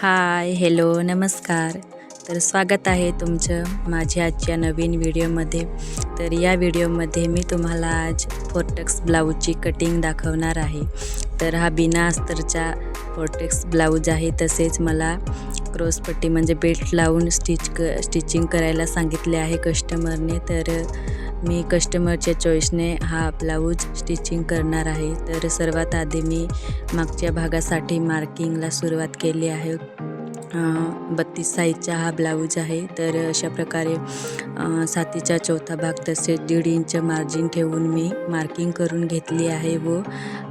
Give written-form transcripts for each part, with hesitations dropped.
हाय, hello, नमस्कार. तर स्वागत आहे तुमचं माझ्या आजच्या नवीन व्हिडिओमध्ये. तर या व्हिडिओमध्ये मी तुम्हाला आज फोर्टेक्स ब्लाऊजची कटिंग दाखवणार आहे. तर हा बिना अस्तरचा फोर्टेक्स ब्लाऊज आहे. तसेच मला क्रॉसपट्टी म्हणजे बेल्ट लावून स्टिचिंग करायला सांगितले आहे कस्टमरने. तर मी कस्टमरच्या चॉईसने हा ब्लाऊज स्टिचिंग करणार आहे. तर सर्वात आधी मी मागच्या भागासाठी मार्किंगला सुरुवात केली आहे. 32 साईजचा हा ब्लाऊज आहे. तर अशा प्रकारे छातीचा चौथा भाग तसेच 1.5 इंच मार्जिन ठेवून मी मार्किंग करून घेतली आहे व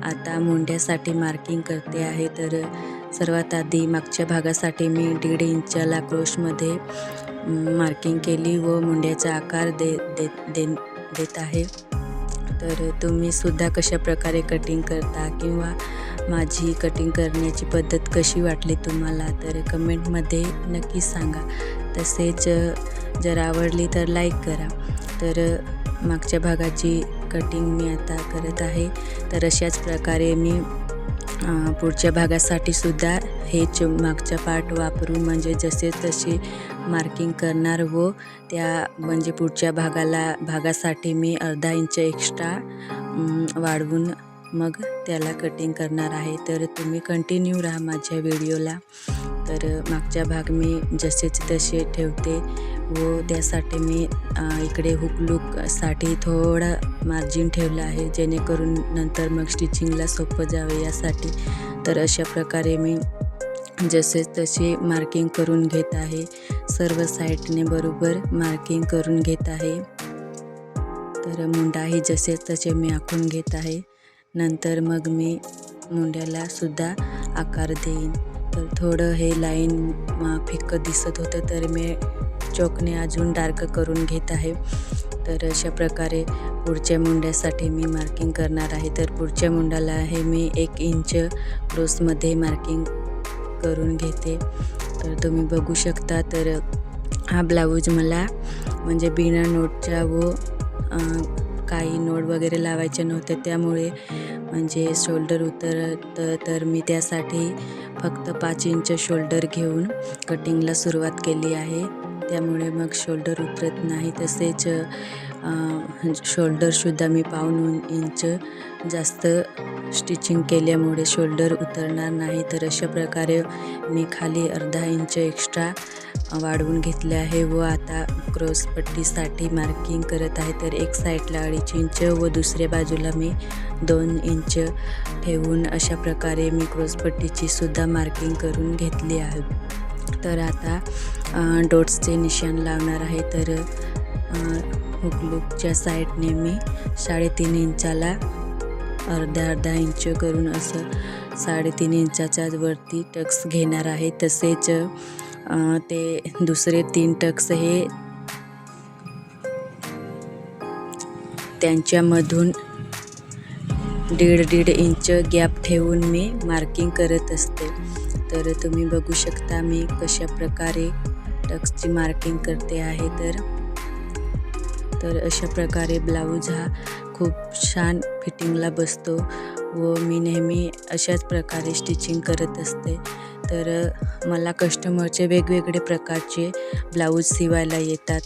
आता मुंड्यासाठी मार्किंग करते आहे. तर सर्वात आधी मागच्या भागासाठी मी 1.5 इंचाला क्रोशमध्ये मार्किंग केली व मुंड्याचा आकार देत आहे. तर तुम्हीसुद्धा कशा प्रकारे कटिंग करता किंवा माझी कटिंग करण्याची पद्धत कशी वाटली तुम्हाला तर कमेंटमध्ये नक्की सांगा. तसेच जर आवडली तर लाईक करा. तर मागच्या भागाची कटिंग मी आता करत आहे. तर अशाच प्रकारे मी पुढच्या भागासाठी सुद्धा हेच मागचा पार्ट वापरून म्हणजे जसे तसे मार्किंग करणार व त्या म्हणजे पुढच्या भागासाठी मी अर्धा इंच एक्स्ट्रा वाढवून मग त्याला कटिंग करणार आहे. तर तुम्ही कंटिन्यू राहा माझ्या व्हिडिओला. तर मागचा भाग मी जसेच तसे ठेवते व त्यासाठी मी इकडे हुक लूकसाठी थोडं मार्जिन ठेवलं आहे जेणेकरून नंतर मग स्टिचिंगला सोपं जावे यासाठी. तर अशा प्रकारे मी जसे तसे मार्किंग करून घेत आहे. सर्व साईडने बरोबर मार्किंग करून घेत आहे. तर मुंडाही जसे तसे मी आखून घेत आहे. नंतर मग मी मुंड्याला सुद्धा आकार देईन. तर थोडं हे लाईन फिक्कं दिसत होतं तर मी चॉकने अजून डार्क करून घेत आहे. तर अशा प्रकारे पुढच्या मुंड्यासाठी मी मार्किंग करणार आहे. तर पुढच्या मुंडाला हे मी 1 इंच क्रोसमध्ये मार्किंग करून घेते. तर तुम्ही बघू शकता. तर हा ब्लाऊज मला म्हणजे बिना नोटचा व काही नोट वगैरे लावायचे नव्हते त्यामुळे म्हणजे शोल्डर उतरतं. तर मी त्यासाठी फक्त 5 इंच शोल्डर घेऊन कटिंगला सुरुवात केली आहे. त्यामुळे मग शोल्डर उतरत नाही. तसेच शोल्डरसुद्धा मी 1.5 इंच जास्त स्टिचिंग केल्यामुळे शोल्डर उतरणार नाही. तर अशा प्रकारे मी खाली अर्धा इंच एक्स्ट्रा वाढवून घेतले आहे व आता क्रॉसपट्टीसाठी मार्किंग करत आहे. तर एक साईडला 2.5 इंच व दुसऱ्या बाजूला मी 2 इंच ठेवून अशा प्रकारे मी क्रॉसपट्टीची सुद्धा मार्किंग करून घेतली आहे. तर आता डॉट्सचे निशाण लावणार आहे. तर हुकलूकच्या साईडने मी 3.5 इंचाला अर्धा इंच करून असं 3.5 इंचाच्या वरती टक्स घेणार आहे. तसेच ते दुसरे 3 टक्स हे त्यांच्यामधून 1.5 इंच गॅप ठेवून मी मार्किंग करत असते. तर तुम्ही बघू शकता मी कशा प्रकारे टक्सची मार्किंग करते आहे. तर अशा प्रकारे ब्लाऊज हा खूप छान फिटिंगला बसतो व मी नेहमी अशाच प्रकारे स्टिचिंग करत असते. तर मला कस्टमरचे वेगवेगळे प्रकारचे ब्लाऊज शिवायला येतात.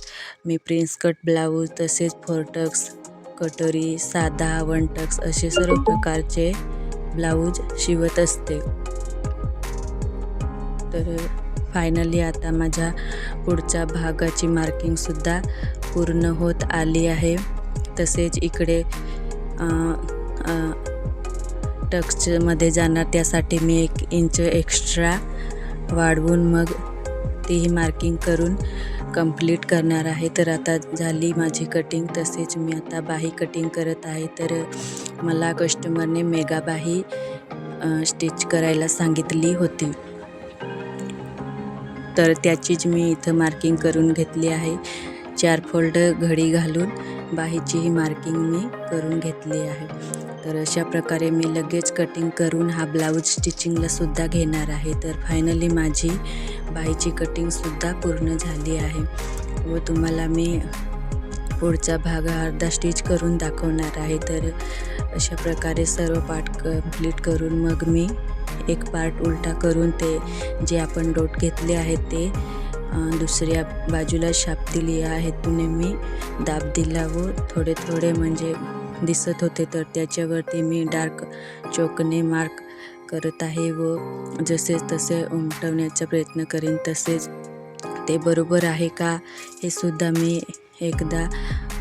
मी प्रिन्स कट ब्लाऊज तसेच फोर्टक्स, कटोरी, साधा, 1 टक्स असे सर्व प्रकारचे ब्लाऊज शिवत असते. तर फायनली आता माझ्या पुढच्या भागाची मार्किंगसुद्धा पूर्ण होत आली आहे. तसेच इकडे टक्समध्ये जाणार त्यासाठी मी 1 इंच एक्स्ट्रा वाढवून मग तीही मार्किंग करून कंप्लीट करणार आहे. तर आता झाली माझी कटिंग. तसेच मी आता बाही कटिंग करत आहे. तर मला कस्टमरने मेगा बाही स्टिच करायला सांगितली होती. तर त्याचीच मी इथं मार्किंग करून घेतली आहे. 4 फोल्ड घडी घालून बाहीचीही मार्किंग मी करून घेतली आहे. तर अशा प्रकारे मी लगेच कटिंग करून हा ब्लाऊज स्टिचिंगला सुद्धा घेणार आहे. तर फायनली माझी बाहीची कटिंगसुद्धा पूर्ण झाली आहे व तुम्हाला मी पुढचा भाग अर्धा स्टिच करून दाखवणार आहे. तर अशा प्रकारे सर्व पार्ट कंप्लीट करून मग मी एक पार्ट उलटा करून ते जे आपण डॉट घेतले आहेत ते दुसऱ्या बाजूला शाप दिली आहे. हेतूने मी दाब दिला व थोडे थोडे म्हणजे दिसत होते तर त्याच्यावरती मी डार्क चॉकने मार्क करत आहे व जसे तसे उमटवण्याचा प्रयत्न करीन. तसेच ते बरोबर आहे का हे सुद्धा मी एकदा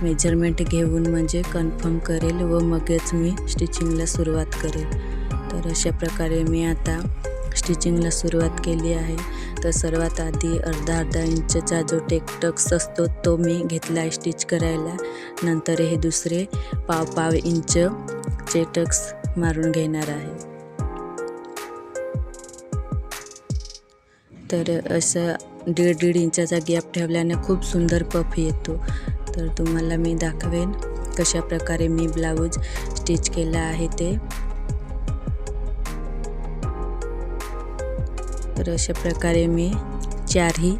मेजरमेंट घेऊन म्हणजे कन्फर्म करेल व मगच मी स्टिचिंगला सुरुवात करेल. तर अशा प्रकारे मी आता स्टिचिंगला सुरुवात केली आहे. तर सर्वात आधी अर्धा इंचचा जो टक्स असतो तो मी घेतला आहे स्टिच करायला. नंतर हे दुसरे पाव इंचचे टक्स मारून घेणार आहे. तर असं 1.5 इंचाचा गॅप ठेवल्याने खूप सुंदर पफ येतो. तर तुम्हाला मी दाखवेन कशा प्रकारे मी ब्लाऊज स्टिच केला आहे ते. तर अशा प्रकारे मी 4ही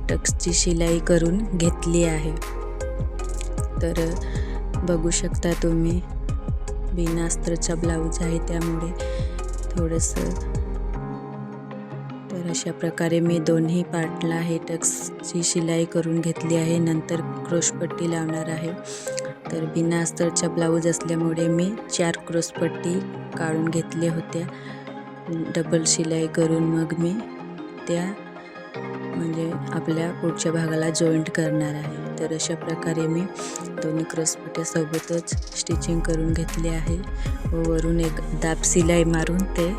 टक्सची शिलाई करून घेतली आहे. तर बघू शकता तुम्ही बिना अस्तरचा ब्लाऊज आहे त्यामुळे थोडंसं. तर अशा प्रकारे मी दोन्ही पार्टला हे टक्सची शिलाई करून घेतली आहे. नंतर क्रोशपट्टी लावणार आहे. तर बिना अस्तरचा ब्लाऊज असल्यामुळे मी 4 क्रोशपट्टी काढून घेतल्या होत्या. डबल शिलाई करून मग मी त्या म्हणजे आपल्या पुढच्या भागाला जॉईंट करणार आहे. तर अशा प्रकारे मी दोन्ही क्रोशपट्ट्या सोबतच स्टिचिंग करून घेतले आहे व वरून एक दाब शिलाई मारून ते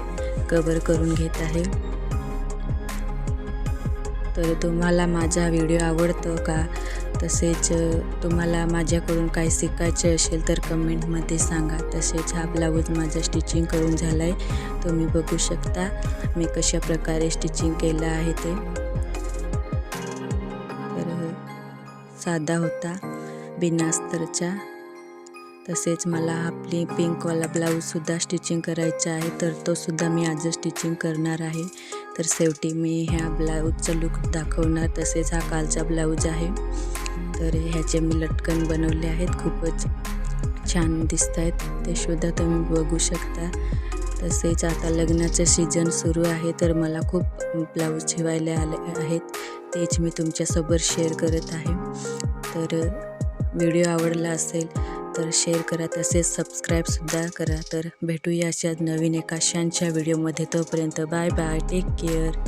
कव्हर करून घेत आहे. तर तुम्हाला माझा व्हिडिओ आवडतो का? तसेच तुम्हाला माझ्याकडून काही शिकायचे असेल तर कमेंटमध्ये सांगा. तसेच हा ब्लाऊज माझा स्टिचिंग करून झाला आहे. तुम्ही बघू शकता मी कशा प्रकारे स्टिचिंग केलं आहे ते. तर साधा होता बिना अस्तरचा. तसेच मला आपली पिंकवाला ब्लाऊजसुद्धा स्टिचिंग करायचा आहे तर तो सुद्धा मी आज स्टिचिंग करणार आहे. तर शेवटी मी ह्या ब्लाऊजचा लुक दाखवणार. तसेच हा कालचा ब्लाऊज आहे. तर ह्याचे मी लटकन बनवले आहेत. खूपच छान दिसत आहेत ते सुद्धा तुम्ही बघू शकता. तसेच आता लग्नाचं सीझन सुरू आहे तर मला खूप ब्लाऊज शिवायला आले आहेत. तेच मी तुमच्यासोबत शेअर करत आहे. तर व्हिडिओ आवडला असेल तर शेअर करा. तसेच सबस्क्राईबसुद्धा करा. तर भेटूया अशाच नवीन एका छानशा व्हिडिओमध्ये. तोपर्यंत बाय बाय. Take care.